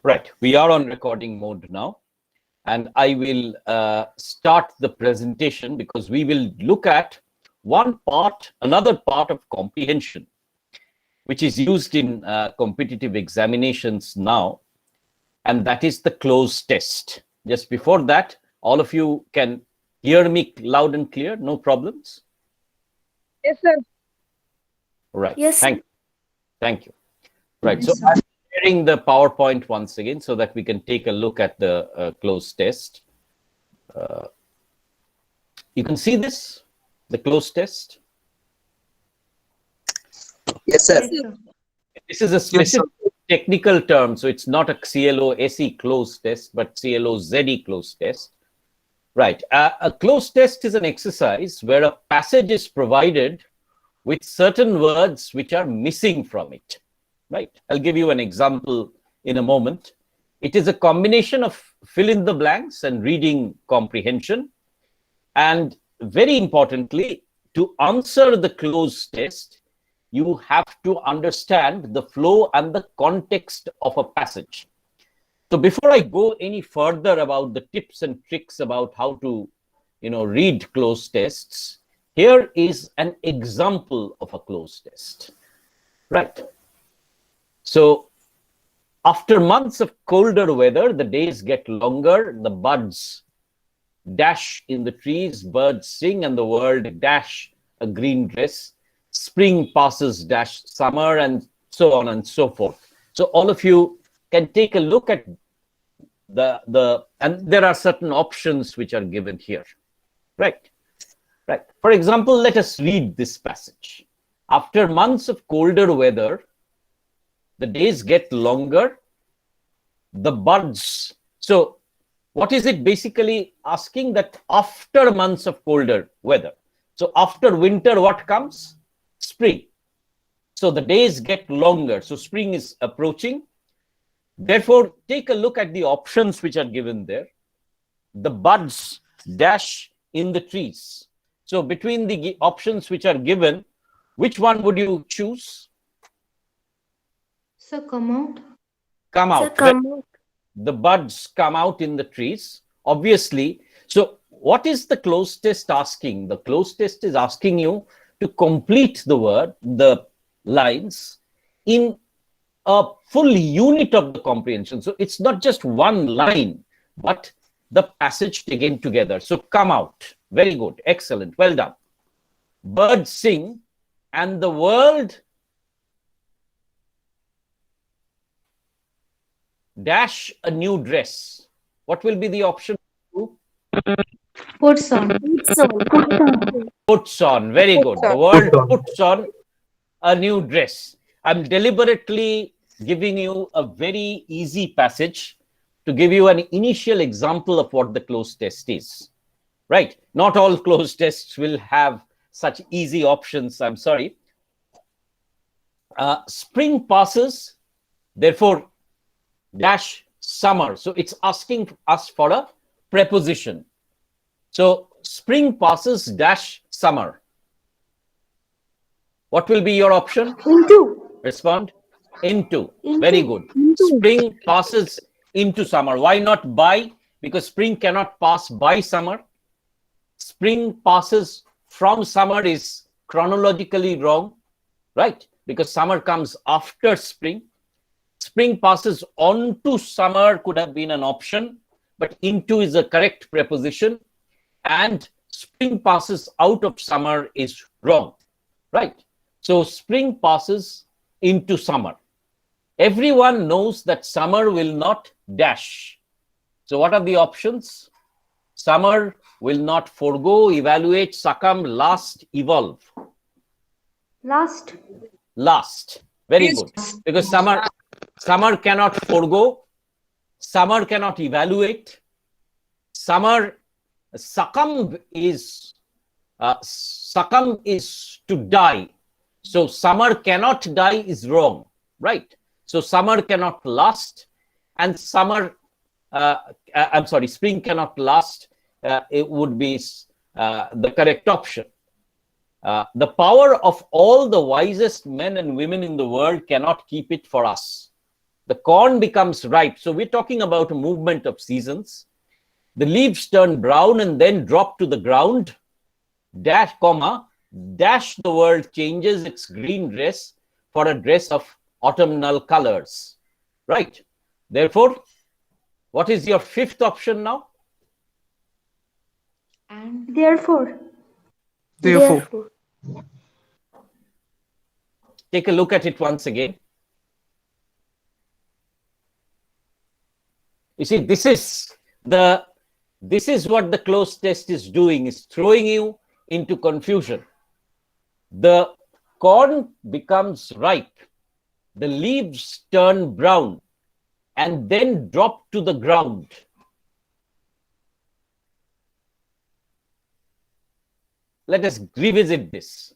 Right, we are on recording mode now, and I will start the presentation because we will look at another part of comprehension, which is used in competitive examinations now, and that is the Cloze test. Just before that, all of you can hear me loud and clear, no problems? Yes, sir. Right, Yes, thank you. Right, Yes, so sir. I'm sharing the PowerPoint once again so that we can take a look at the Cloze test. You can see this, the Cloze test. Yes, sir. This is a specific technical term, so it's not a CLO-SE Cloze test, but CLO-ZE Cloze test. Right, a Cloze test is an exercise where a passage is provided with certain words which are missing from it. Right, I'll give you an example in a moment. It is a combination of fill in the blanks and reading comprehension. And very importantly, to answer the Cloze test, you have to understand the flow and the context of a passage. So before I go any further about the tips and tricks about how to, read Cloze tests, here is an example of a Cloze test. Right. So after months of colder weather, the days get longer, the buds dash in the trees, birds sing, and the world dash a green dress. Spring passes dash summer, and so on and so forth. So all of you can take a look at and there are certain options which are given here. Right. For example, let us read this passage. After months of colder weather, the days get longer, the buds. So what is it basically asking? That after months of colder weather, so after winter, what comes? Spring. So the days get longer. So spring is approaching. Therefore, take a look at the options which are given there. The buds dash in the trees. So between the options which are given, which one would you choose? Sir, come out. Come sir, out. come out. The buds come out in the trees, obviously. So what is the Cloze test asking? The Cloze test is asking you to complete the lines in a full unit of the comprehension. So it's not just one line, but the passage taken together. So come out. Very good. Excellent. Well done. Birds sing and the world dash a new dress. What will be the option? Puts on. Puts on. Very good. The world puts on a new dress. I'm deliberately giving you a very easy passage to give you an initial example of what the Cloze test is. Right. Not all Cloze tests will have such easy options. I'm sorry. Spring passes, therefore, dash summer. So it's asking us for a preposition. So spring passes dash summer. What will be your option? Into. Respond. Into. Very good. Spring passes into summer. Why not by? Because spring cannot pass by summer. Spring passes from summer is chronologically wrong, right? Because summer comes after spring. Spring passes on to summer could have been an option, but into is a correct preposition. And spring passes out of summer is wrong, right? So spring passes into summer. Everyone knows that summer will not dash. So what are the options? Summer will not forego, evaluate, succumb, last, evolve. Last. Very good. Because summer cannot forego, summer cannot evaluate, succumb is to die. So summer cannot die is wrong, right? So summer cannot last, and spring cannot last. It would be the correct option. The power of all the wisest men and women in the world cannot keep it for us. The corn becomes ripe. So we're talking about a movement of seasons. The leaves turn brown and then drop to the ground. Dash, comma, dash, the world changes its green dress for a dress of autumnal colors. Right. Therefore, what is your fifth option now? And Therefore. therefore. Take a look at it once again. You see, this is what the Cloze test is doing, is throwing you into confusion. The corn becomes ripe, the leaves turn brown, and then drop to the ground. Let us revisit this.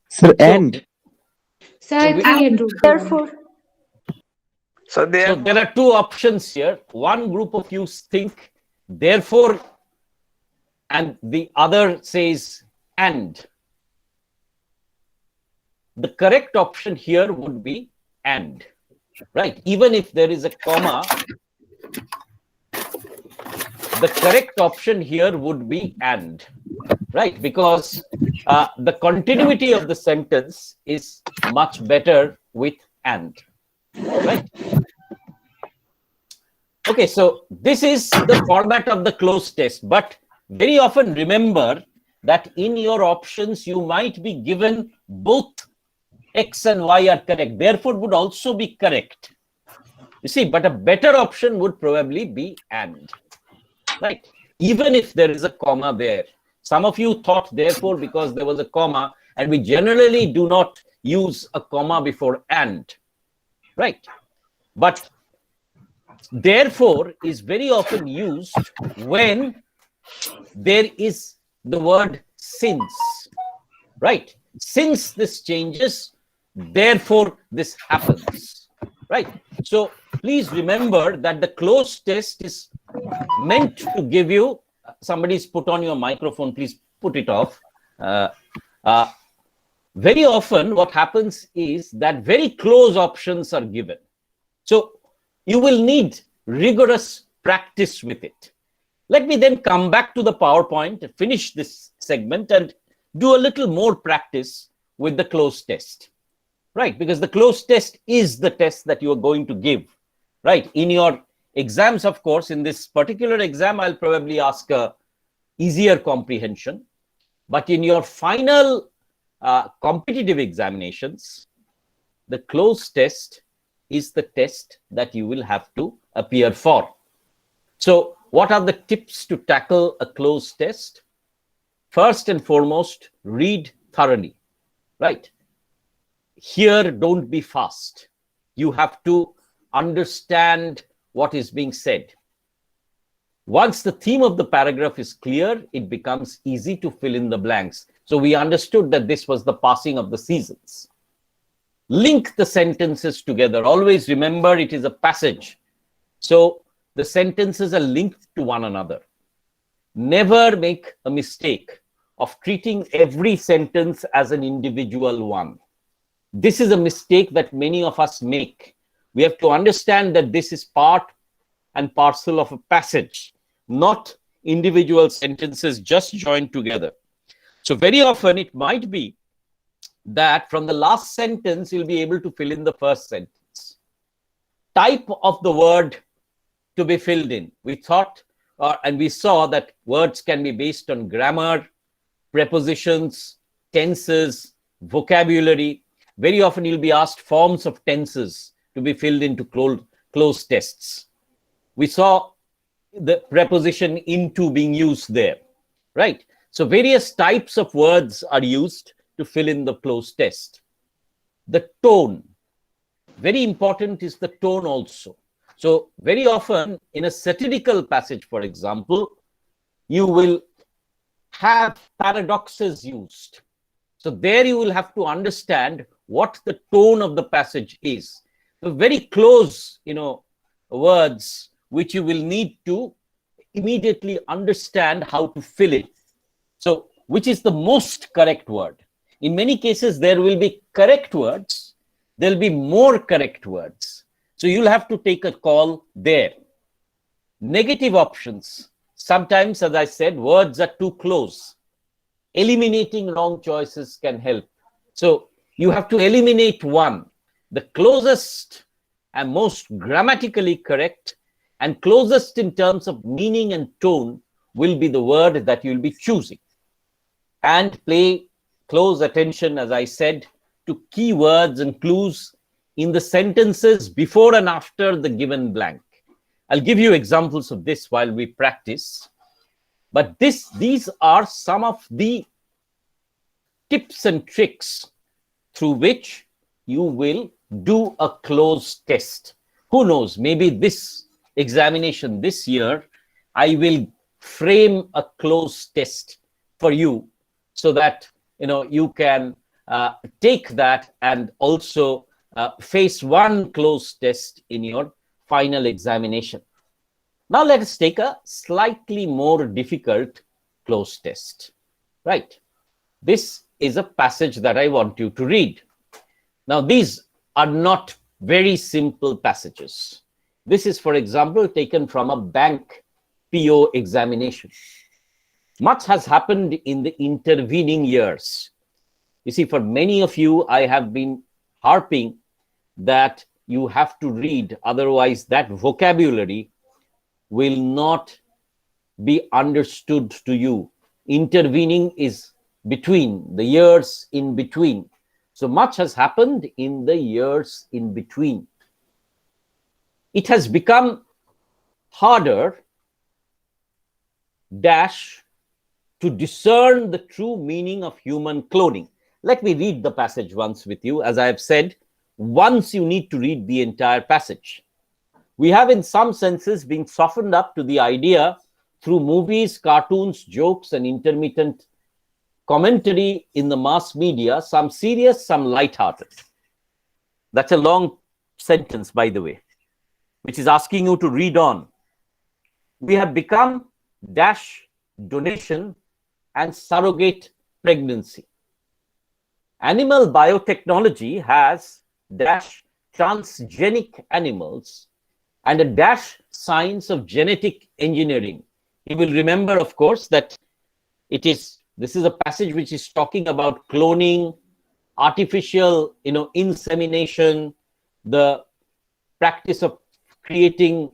Sir, and. So I think and root. Therefore. So So there are two options here. One group of you think therefore, and the other says and. The correct option here would be and, right? Even if there is a comma, the correct option here would be and, right? Because the continuity of the sentence is much better with and, right? Okay, so this is the format of the Cloze test, but very often remember that in your options, you might be given both X and Y are correct, therefore would also be correct. You see, but a better option would probably be and, right? Even if there is a comma there. Some of you thought therefore because there was a comma, and we generally do not use a comma before and, right? But therefore is very often used when there is the word since, right? Since this changes, therefore this happens, right? So please remember that the Cloze test is meant to give you, somebody's put on your microphone, please put it off. Very often what happens is that very close options are given. So you will need rigorous practice with it. Let me then come back to the PowerPoint, finish this segment and do a little more practice with the Cloze test, right? Because the Cloze test is the test that you are going to give, right? In your exams, of course, in this particular exam, I'll probably ask a easier comprehension. But in your final competitive examinations, the Cloze test is the test that you will have to appear for. So what are the tips to tackle a Cloze test? First and foremost, read thoroughly, right? Here, don't be fast. You have to understand what is being said. Once the theme of the paragraph is clear, it becomes easy to fill in the blanks. So we understood that this was the passing of the seasons. Link the sentences together. Always remember it is a passage. So the sentences are linked to one another. Never make a mistake of treating every sentence as an individual one. This is a mistake that many of us make. We have to understand that this is part and parcel of a passage, not individual sentences just joined together. So very often it might be that from the last sentence, you'll be able to fill in the first sentence. Type of the word to be filled in. We thought, and we saw that words can be based on grammar, prepositions, tenses, vocabulary. Very often you'll be asked forms of tenses to be filled into Cloze tests. We saw the preposition into being used there, right? So various types of words are used to fill in the Cloze test. The tone, very important is the tone also. So very often in a satirical passage, for example, you will have paradoxes used. So there you will have to understand what the tone of the passage is. The very close, words which you will need to immediately understand how to fill it. So which is the most correct word? In many cases, there will be correct words, there'll be more correct words. So you'll have to take a call there. Negative options. Sometimes, as I said, words are too close. Eliminating wrong choices can help. So you have to eliminate one. The closest and most grammatically correct and closest in terms of meaning and tone will be the word that you'll be choosing. And pay close attention, as I said, to keywords and clues in the sentences before and after the given blank. I'll give you examples of this while we practice. But these are some of the tips and tricks through which you will do a cloze test. Who knows, maybe this examination this year, I will frame a cloze test for you so that you can take that and also face one cloze test in your final examination. Now let us take a slightly more difficult cloze test. Right. This is a passage that I want you to read. Now these are not very simple passages. This is, for example, taken from a bank PO examination. Much has happened in the intervening years. You see, for many of you, I have been harping that you have to read, otherwise that vocabulary will not be understood to you. Intervening is between, the years in between. So much has happened in the years in between. It has become harder to discern the true meaning of human cloning. Let me read the passage once with you. As I have said, once you need to read the entire passage. We have in some senses been softened up to the idea through movies, cartoons, jokes, and intermittent commentary in the mass media, some serious, some light-hearted. That's a long sentence, by the way, which is asking you to read on. We have become donation and surrogate pregnancy. Animal biotechnology has transgenic animals and a science of genetic engineering. You will remember, of course, that this is a passage which is talking about cloning, artificial, insemination, the practice of creating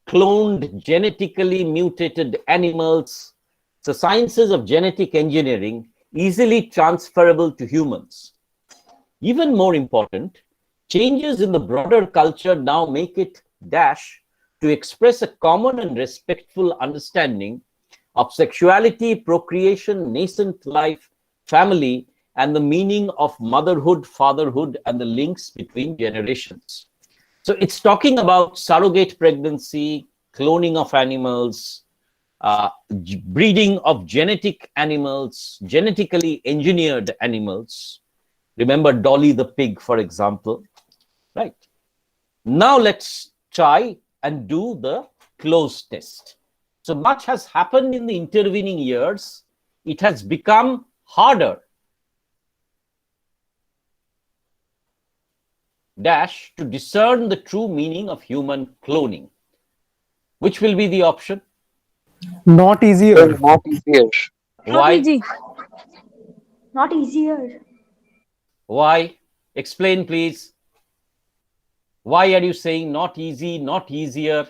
cloned, genetically mutated animals. So sciences of genetic engineering easily transferable to humans. Even more important, changes in the broader culture now make it to express a common and respectful understanding of sexuality, procreation, nascent life, family, and the meaning of motherhood, fatherhood, and the links between generations. So it's talking about surrogate pregnancy, cloning of animals, breeding of genetic animals, genetically engineered animals. Remember Dolly the pig, for example, right? Now let's try and do the cloze test. So much has happened in the intervening years. It has become harder to discern the true meaning of human cloning. Which will be the option? Not easier. Not easier. Why? Not easy. Not easier. Why? Explain, please. Why are you saying not easy, not easier?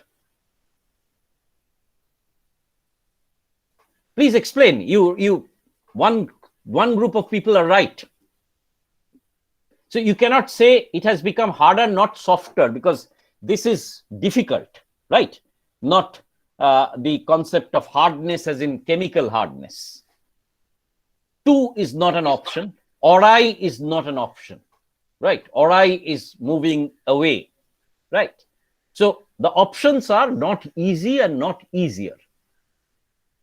Please explain. One group of people are right. So you cannot say it has become harder, not softer, because this is difficult, right? Not the concept of hardness as in chemical hardness. To is not an option. Orai is not an option, right? Orai is moving away, right? So the options are not easy and not easier.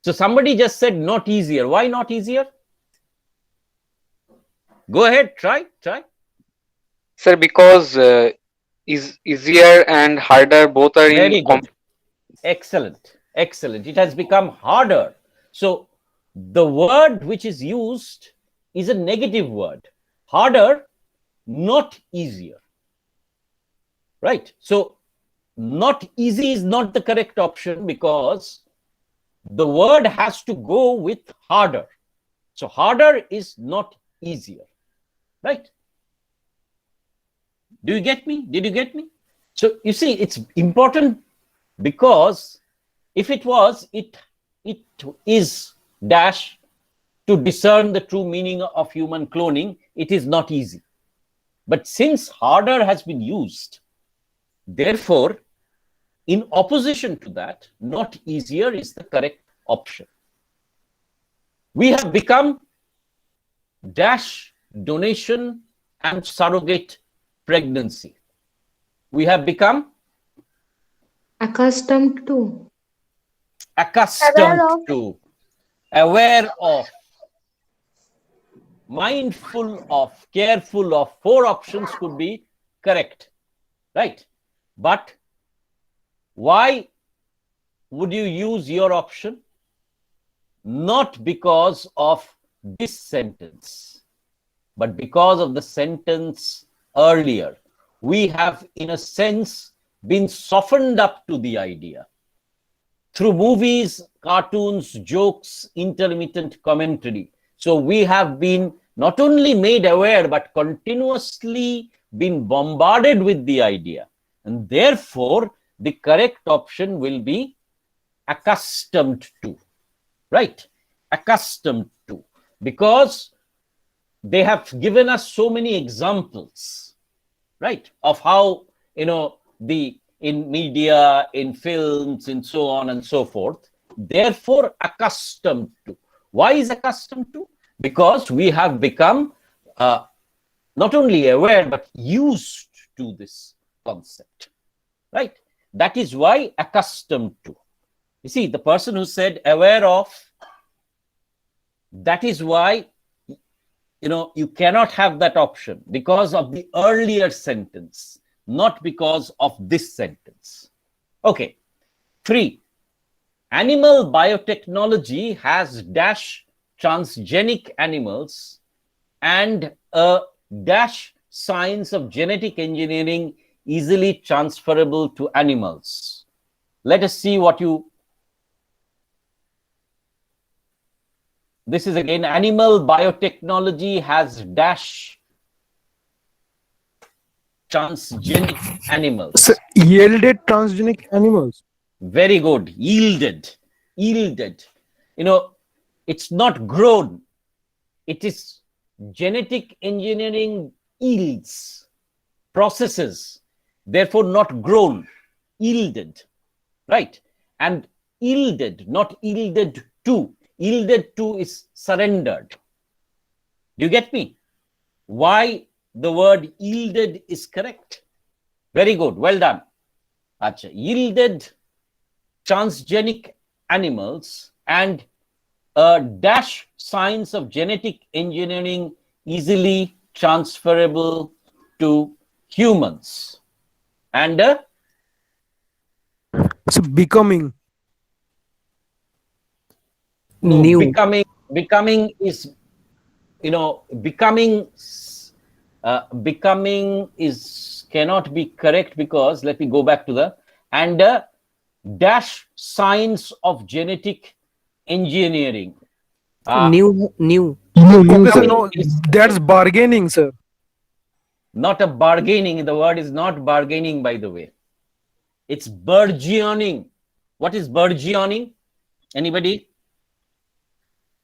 So somebody just said not easier. Why not easier? Go ahead, try. Sir, because is easier and harder both are Very in good. Excellent. It has become harder. So the word which is used is a negative word. Harder not easier. Right? So not easy is not the correct option because the word has to go with harder. So harder is not easier. Right? Do you get me? Did you get me? So you see, it's important because if it was, it is dash to discern the true meaning of human cloning, it is not easy. But since harder has been used, therefore, in opposition to that, not easier is the correct option. We have become dash donation and surrogate pregnancy. We have become Accustomed to. accustomed to, aware of, mindful of, careful of. 4 options could be correct, right? But why would you use your option? Not because of this sentence, but because of the sentence earlier. We have, in a sense, been softened up to the idea through movies, cartoons, jokes, intermittent commentary. So we have been not only made aware, but continuously been bombarded with the idea. And therefore, the correct option will be accustomed to, right? Accustomed to, because they have given us so many examples, right, of how, in media, in films, and so on and so forth. Therefore, accustomed to. Why is accustomed to? Because we have become not only aware, but used to this concept, right? That is why accustomed to. You see, the person who said aware of, that is why, you cannot have that option because of the earlier sentence, not because of this sentence. Okay. 3. Animal biotechnology has dash transgenic animals and a dash science of genetic engineering easily transferable to animals. Let us see what you... This is again, animal biotechnology has dash transgenic animals. So, yielded transgenic animals. Very good. Yielded. It's not grown. It is genetic engineering yields, processes, therefore not grown, yielded, right? And yielded, not yielded to. Yielded to is surrendered. Do you get me? Why the word yielded is correct? Very good. Well done. Achha. Yielded transgenic animals and a dash science of genetic engineering easily transferable to humans. And So becoming. no, New. becoming is, becoming is cannot be correct because, let me go back to the, and dash science of genetic engineering. New. Okay, sir, Becoming no, is that's bargaining, sir. not a bargaining. The word is not bargaining, by the way. It's burgeoning. What is burgeoning? Anybody?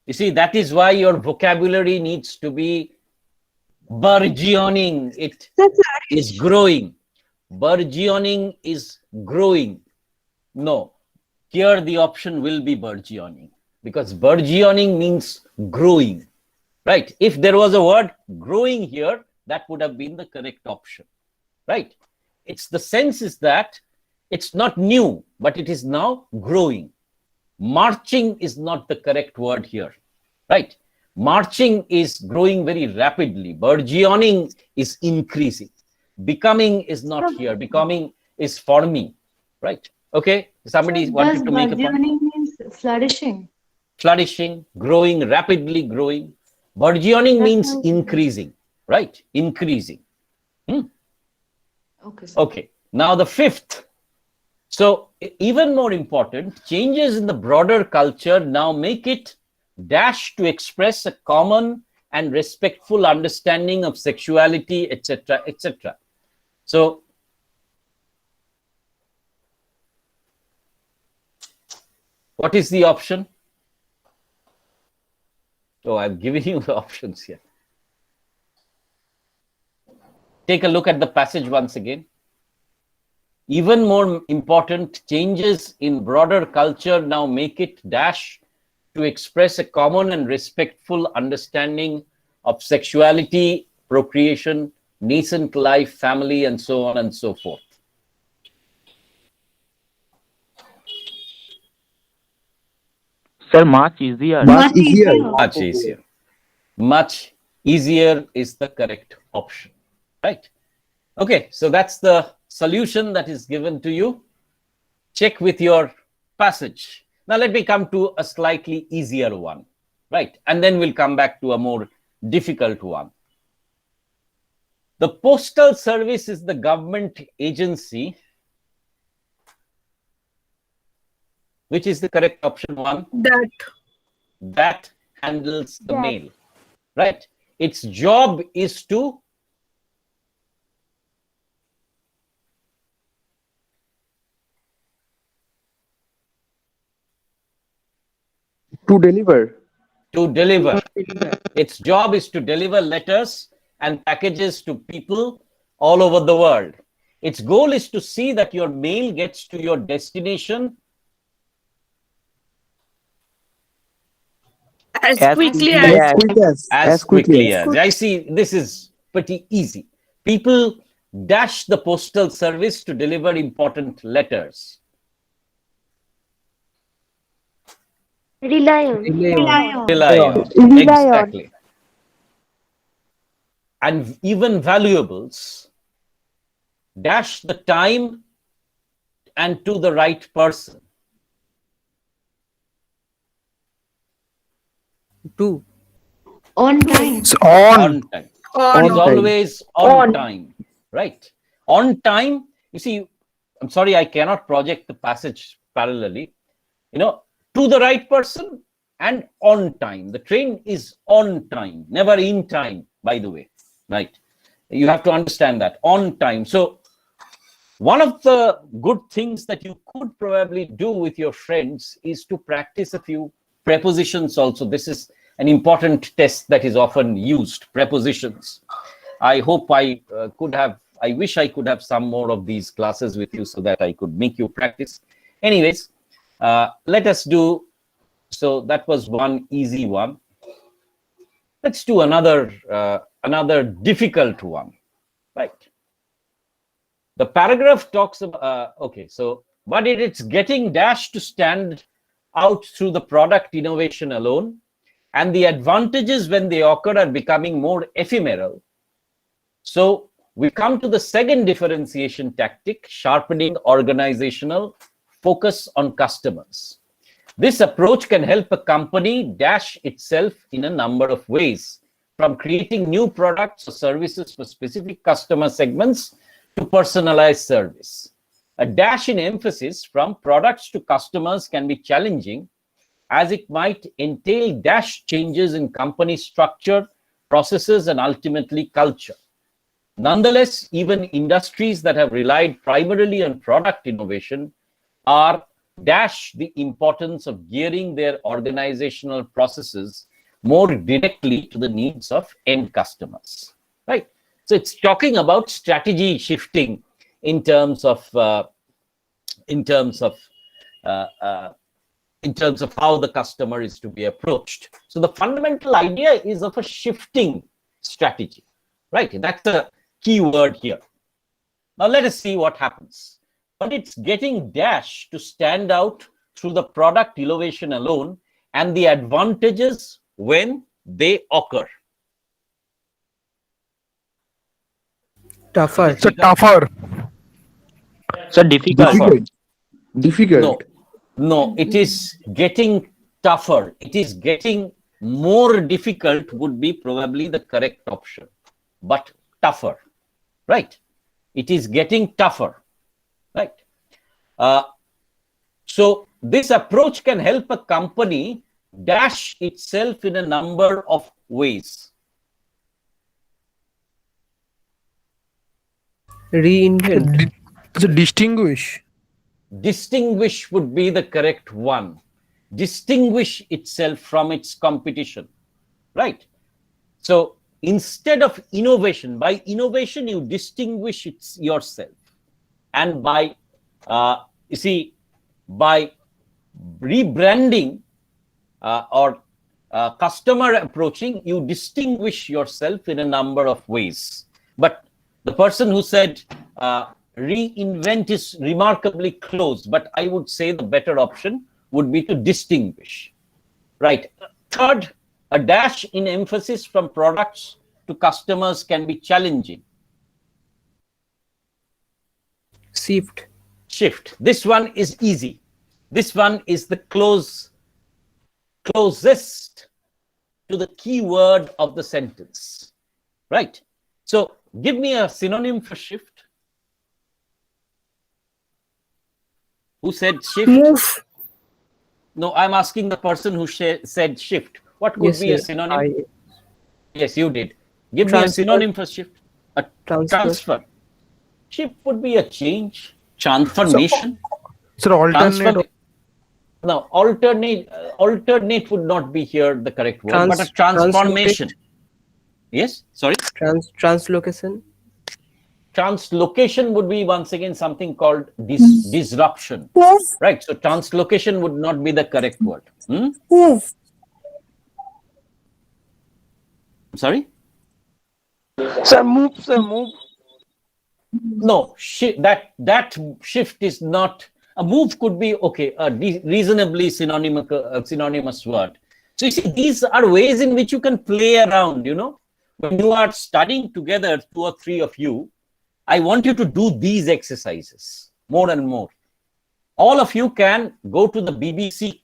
You see, that is why your vocabulary needs to be burgeoning. It is growing. Burgeoning is growing. No, here the option will be burgeoning because burgeoning means growing, right? If there was a word growing here, that would have been the correct option, right? It's the sense is that it's not new, but it is now growing. Marching is not the correct word here, right? Marching is growing very rapidly. Burgeoning is increasing. Becoming is not here. Becoming is forming, right? Okay, somebody wanted to make a point. Burgeoning means flourishing. Flourishing, growing, rapidly growing. Burgeoning means increasing, right? Increasing. Okay, sir. Okay. Now the fifth. So even more important, changes in the broader culture now make it dash to express a common and respectful understanding of sexuality, etc., etc. So what is the option? Oh, I'm giving you the options here. Take a look at the passage once again. Even more important, changes in broader culture now make it dash to express a common and respectful understanding of sexuality, procreation, nascent life, family, and so on and so forth. Sir, much easier. Much easier. Much easier. Much easier is the correct option, right? Okay, so that's the solution that is given to you. Check with your passage. Now let me come to a slightly easier one, right? And then we'll come back to a more difficult one. The Postal Service is the government agency. Which is the correct option one? That handles the mail, right? Its job is to deliver. Its job is to deliver letters and packages to people all over the world. Its goal is to see that your mail gets to your destination As quickly as. as quickly as. I see this is pretty easy. People dash the postal service to deliver important letters. Rely on. Rely on. Exactly. And even valuables dash the time and to the right person. On time. It's on. On time. It is always on time, right? On time. You see, I'm sorry, I cannot project the passage parallelly. You know, to the right person and on time. The train is on time, never in time, by the way, right? You have to understand that, on time. So one of the good things that you could probably do with your friends is to practice a few prepositions also. This is an important test that is often used, prepositions. I hope I wish I could have some more of these classes with you so that I could make you practice. Anyways, let us do, so that was one easy one. Let's do another difficult one, right? The paragraph talks about, okay, so, but it's getting dash to stand out through the product innovation alone, and the advantages when they occur are becoming more ephemeral. So we come to the second differentiation tactic, sharpening organizational focus on customers. This approach can help a company dash itself in a number of ways, from creating new products or services for specific customer segments to personalized service. A dash in emphasis from products to customers can be challenging, as it might entail dash changes in company structure, processes, and ultimately culture. Nonetheless, even industries that have relied primarily on product innovation are dash the importance of gearing their organizational processes more directly to the needs of end customers, right? So it's talking about strategy shifting in terms of how the customer is to be approached. So the fundamental idea is of a shifting strategy, right? That's the key word here. Now let us see what happens. But it's getting dash to stand out through the product innovation alone and the advantages when they occur. Tougher. So tougher. Sir, difficult. Difficult. No, it is getting tougher. It is getting more difficult would be probably the correct option, but tougher, right? It is getting tougher, right? So this approach can help a company dash itself in a number of ways. Reinvent. So distinguish. Distinguish would be the correct one. Distinguish itself from its competition, right? So instead of innovation, by innovation you distinguish yourself, and by you see, by rebranding or customer approaching, you distinguish yourself in a number of ways. But the person who said reinvent is remarkably close, but I would say the better option would be to distinguish, right? Third, a dash in emphasis from products to customers can be challenging. Shift. Shift. This one is easy. This one is the closest to the key word of the sentence, right? So give me a synonym for shift. Who said shift? Move. No, I'm asking the person who said shift. What could Yes, be a sir. synonym? Yes, you did. Give me a Transfer. synonym for shift. A transfer. Shift would be a change, transformation. So alternate. No, alternate would not be here the correct word, but a transformation. Yes, sorry. Translocation. Translocation would be once again something called disruption. Yes. Right. So translocation would not be the correct word. Yes. Sorry. Sir, move, sir, move. No, that shift is not. A move could be okay, a reasonably synonymous word. So you see, these are ways in which you can play around. You know, when you are studying together, 2 or 3 of you, I want you to do these exercises more and more. All of you can go to the BBC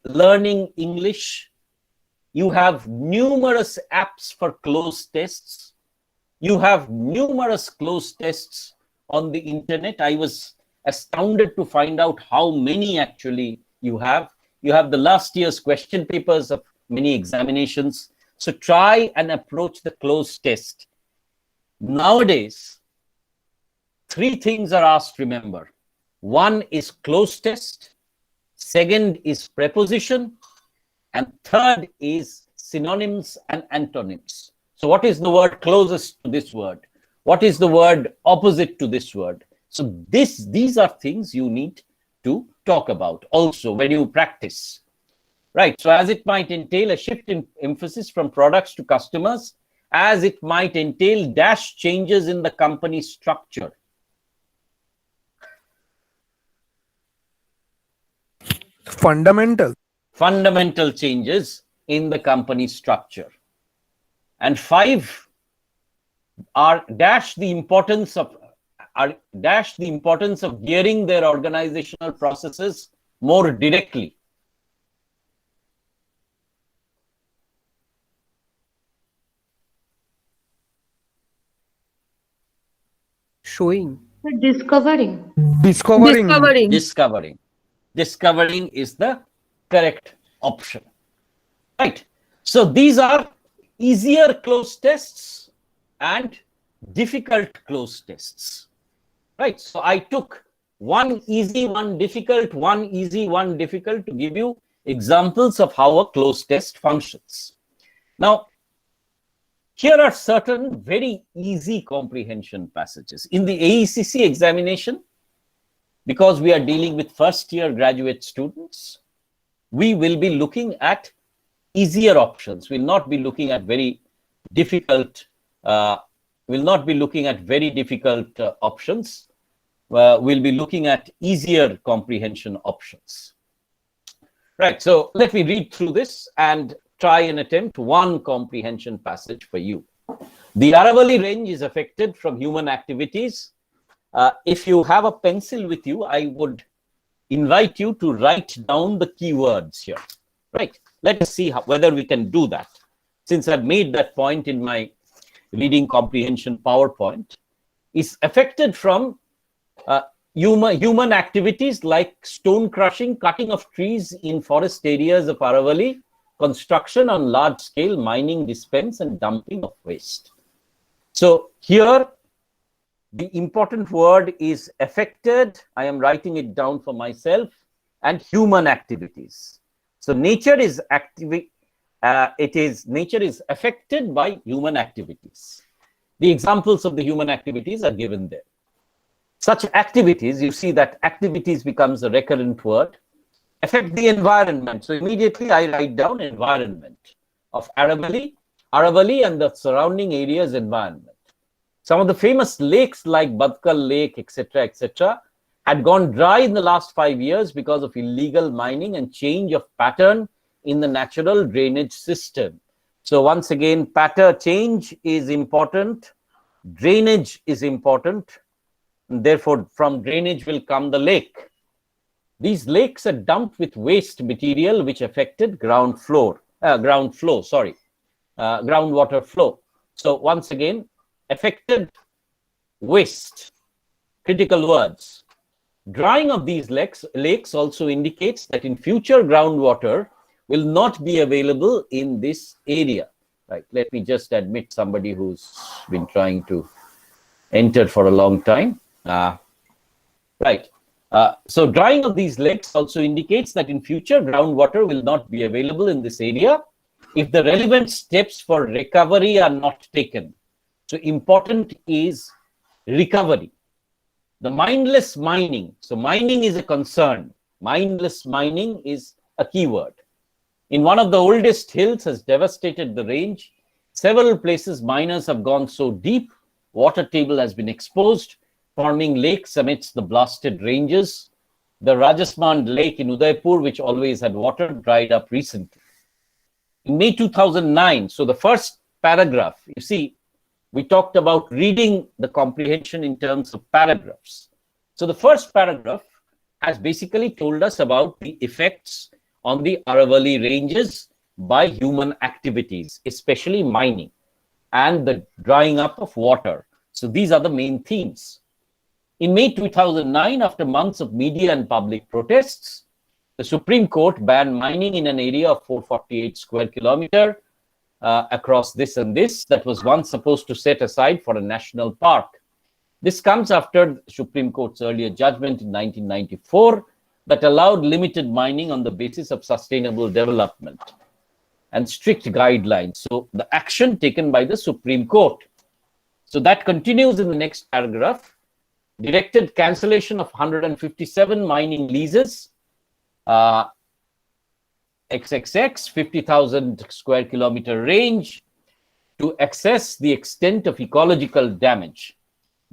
Learning English. You have numerous apps for cloze tests. You have numerous cloze tests on the internet. I was astounded to find out how many actually you have. You have the last year's question papers of many examinations. So try and approach the cloze test. Nowadays, 3 things are asked, remember. 1 is cloze test, 2nd is preposition, and 3rd is synonyms and antonyms. So what is the word closest to this word? What is the word opposite to this word? So these are things you need to talk about also when you practice. Right. So as it might entail a shift in emphasis from products to customers, as it might entail dash changes in the company structure. Fundamental Changes in the company structure. And 5 are dash the importance of gearing their organizational processes more directly. Showing. Discovering. Discovering is the correct option. Right. So these are easier cloze tests and difficult cloze tests. Right. So I took 1 easy, 1 difficult, 1 easy, 1 difficult to give you examples of how a cloze test functions. Now, here are certain very easy comprehension passages. In the AECC examination, because we are dealing with first-year graduate students, we will be looking at easier options. We'll not be looking at very difficult. Options. We'll be looking at easier comprehension options. Right. So let me read through this and try and attempt 1 comprehension passage for you. The Aravalli Range is affected from human activities. If you have a pencil with you, I would invite you to write down the keywords here. Right. Let us see whether we can do that. Since I've made that point in my reading comprehension PowerPoint, is affected from human activities like stone crushing, cutting of trees in forest areas of Aravalli, construction on large scale, mining, dispense, and dumping of waste. So here, the important word is affected. I am writing it down for myself, and human activities. So nature is nature is affected by human activities. The examples of the human activities are given there. Such activities, you see that activities becomes a recurrent word, affect the environment. So immediately I write down environment of Aravalli and the surrounding areas environment. Some of the famous lakes like Badkal Lake, etc., had gone dry in the last 5 years because of illegal mining and change of pattern in the natural drainage system. So once again, pattern change is important, drainage is important, and therefore from drainage will come the lake. These lakes are dumped with waste material which affected groundwater flow. So once again, affected waste, critical words. Drying of these lakes also indicates that in future groundwater will not be available in this area. Right. Let me just admit somebody who's been trying to enter for a long time. Right. So drying of these lakes also indicates that in future groundwater will not be available in this area if the relevant steps for recovery are not taken. So important is recovery. The mindless mining. So mining is a concern. Mindless mining is a keyword. In one of the oldest hills has devastated the range. Several places miners have gone so deep, water table has been exposed, forming lakes amidst the blasted ranges. The Rajasthan lake in Udaipur, which always had water, dried up recently. In May 2009, so the first paragraph, you see, we talked about reading the comprehension in terms of paragraphs. So the first paragraph has basically told us about the effects on the Aravalli ranges by human activities, especially mining and the drying up of water. So these are the main themes. In May 2009, after months of media and public protests, the Supreme Court banned mining in an area of 448 square kilometer across this and this that was once supposed to set aside for a national park. This comes after the Supreme Court's earlier judgment in 1994 that allowed limited mining on the basis of sustainable development and strict guidelines. So the action taken by the Supreme Court. So that continues in the next paragraph. Directed cancellation of 157 mining leases, XXX, 50,000 square kilometer range to assess the extent of ecological damage.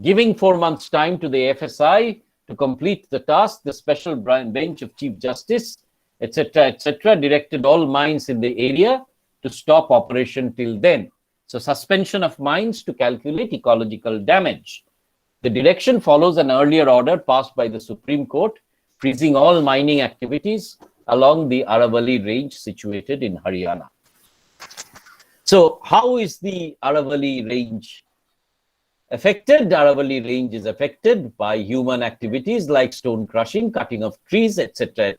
Giving 4 months time to the FSI to complete the task, the special bench of Chief Justice, etc., directed all mines in the area to stop operation till then. So suspension of mines to calculate ecological damage. The direction follows an earlier order passed by the Supreme Court, freezing all mining activities along the Aravalli range situated in Haryana. So how is the Aravalli range affected? Aravalli range is affected by human activities like stone crushing, cutting of trees, etc.,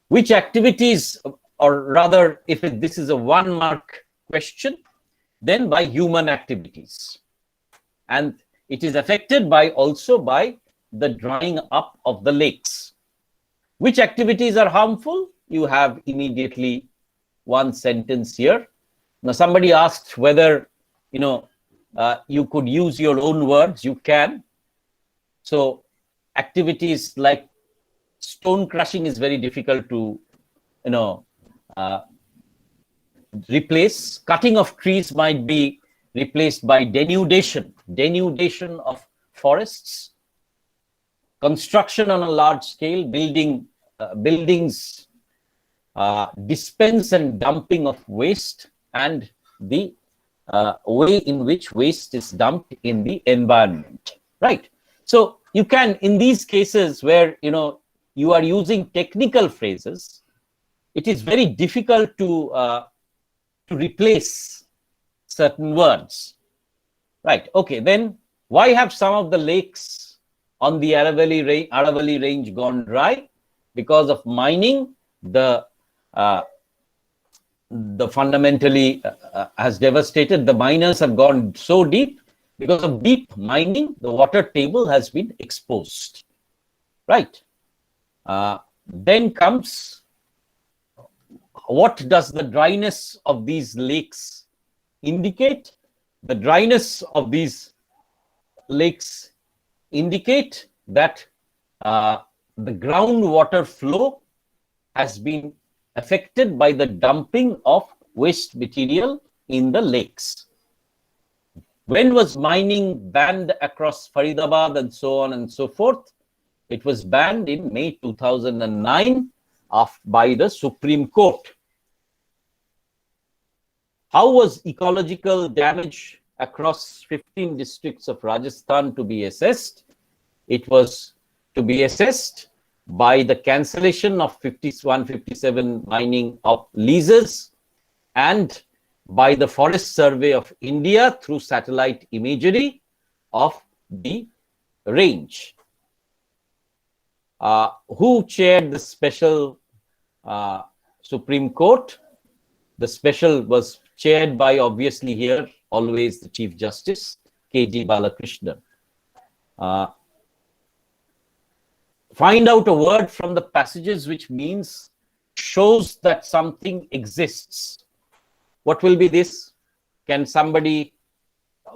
Which activities, or rather, if this is a 1-mark question, then by human activities. And it is affected also by the drying up of the lakes. Which activities are harmful? You have immediately one sentence here. Now, somebody asked whether, you could use your own words. You can. So activities like stone crushing is very difficult to, replace. Cutting of trees might be replaced by denudation of forests. Construction on a large scale, buildings, dispense and dumping of waste, and the way in which waste is dumped in the environment, right? So you can, in these cases where, you are using technical phrases, it is very difficult to replace certain words. Right. Okay. Then why have some of the lakes on the Aravalli range gone dry? Because of mining. The fundamentally has devastated. The miners have gone so deep. Because of deep mining, the water table has been exposed. Right. Then comes, what does the dryness of these lakes indicate? The dryness of these lakes indicate that the groundwater flow has been affected by the dumping of waste material in the lakes. When was mining banned across Faridabad and so on and so forth? It was banned in May 2009 by the Supreme Court. How was ecological damage across 15 districts of Rajasthan to be assessed? It was to be assessed by the cancellation of 5157 mining of leases and by the Forest Survey of India through satellite imagery of the range. Who chaired the special Supreme Court? The special was chaired by, obviously here, always the Chief Justice, K.G. Balakrishnan. Find out a word from the passages which means shows that something exists. What will be this? Can somebody...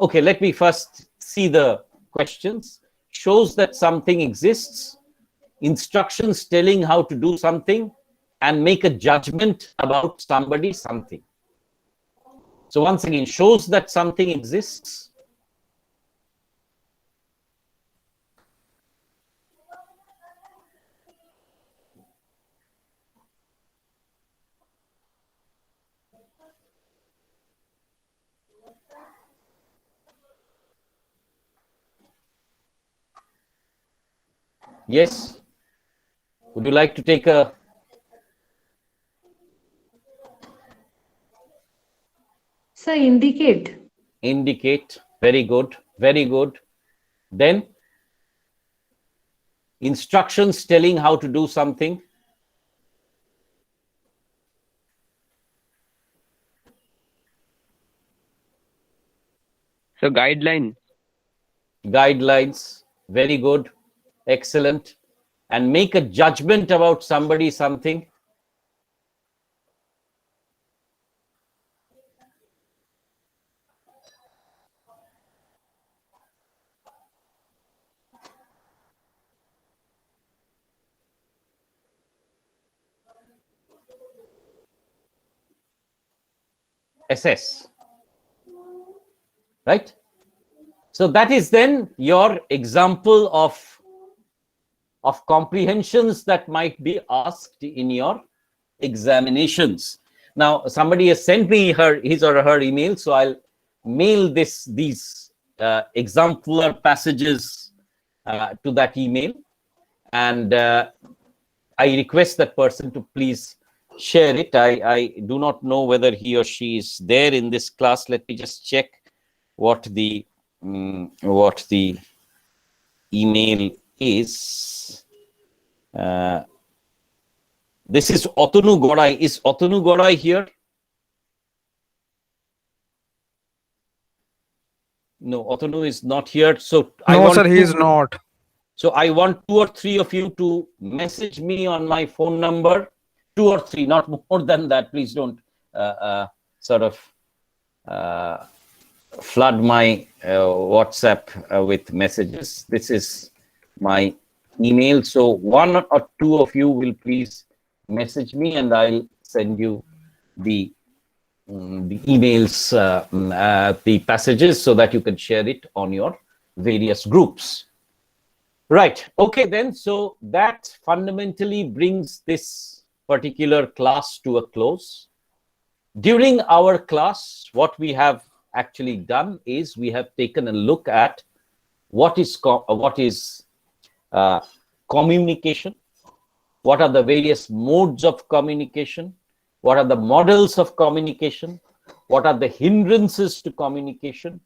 Okay, let me first see the questions. Shows that something exists. Instructions telling how to do something, and make a judgment about somebody, something. So once again, shows that something exists. Yes. Would you like to take a... Sir, indicate. Indicate. Very good. Very good. Then instructions telling how to do something. So guideline. Guidelines. Very good. Excellent. And make a judgment about somebody, something. Assess. Right? So that is then your example of comprehensions that might be asked in your examinations. Now, somebody has sent me his or her email, so I'll mail these exemplar passages to that email, and I request that person to please share it. I do not know whether he or she is there in this class. Let me just check what the email is. This is Otonu Gorai. Is Otonu Gorai here? No, Otonu is not here. So No, sir, he is not. So I want 2 or 3 of you to message me on my phone number. 2 or 3, not more than that. Please don't sort of flood my WhatsApp with messages. This is my email. So 1 or 2 of you will please message me, and I'll send you the emails, the passages, so that you can share it on your various groups. Right. Okay, then. So that fundamentally brings this particular class to a close. During our class, what we have actually done is we have taken a look at what is communication, what are the various modes of communication, what are the models of communication, What are the hindrances to communication?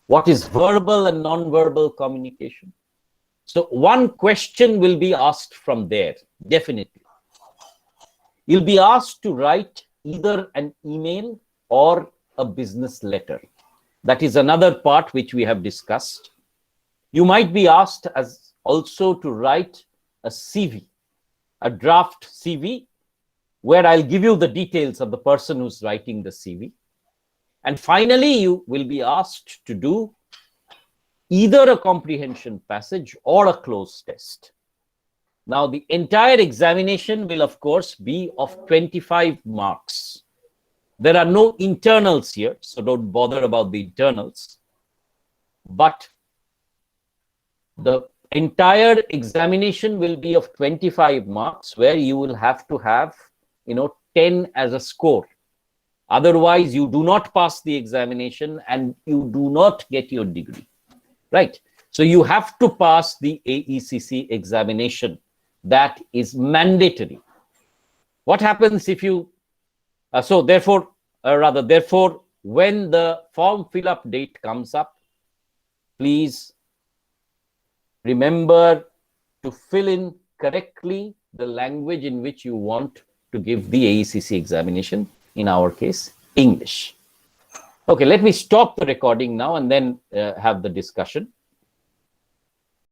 What is verbal and non-verbal communication? So one question will be asked from there, definitely. You'll be asked to write either an email or a business letter. That is another part which we have discussed. You might be asked as also to write a CV, a draft CV, where I'll give you the details of the person who's writing the CV. And finally, you will be asked to do either a comprehension passage or a cloze test. Now, the entire examination will, of course, be of 25 marks. There are no internals here, so don't bother about the internals. But the entire examination will be of 25 marks, where you will have to have, 10 as a score. Otherwise, you do not pass the examination and you do not get your degree, right? So you have to pass the AECC examination. That is mandatory. What happens if you, therefore, when the form fill-up date comes up, please remember to fill in correctly the language in which you want to give the AECC examination, in our case, English. Okay, let me stop the recording now and then have the discussion.